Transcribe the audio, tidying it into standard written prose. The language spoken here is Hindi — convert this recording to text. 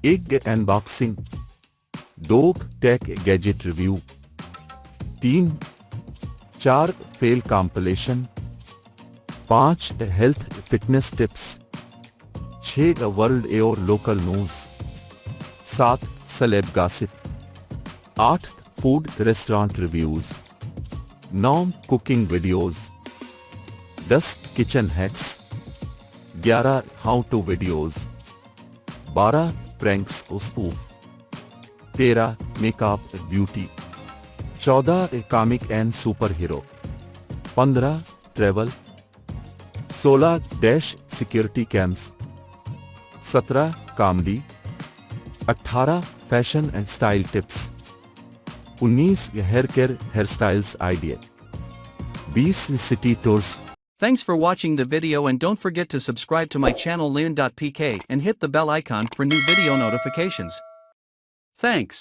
1 unboxing, 2 tech gadget review, 4 fail compilation, 5 health fitness tips, 6 world और local news, 7 celeb gossip, 8 food restaurant reviews, 9 cooking videos, 10 kitchen hacks, 11 how to videos, 12 pranks spoof, 13 makeup beauty, 14 comic and super hero, 15 travel, 16 dash security cams, 17 comedy, 18 fashion and style tips, 19 hair care hair styles idea, 20 city tours. Thanks for watching the video and don't forget to subscribe to my channel leon.pk and hit the bell icon for new video notifications. Thanks.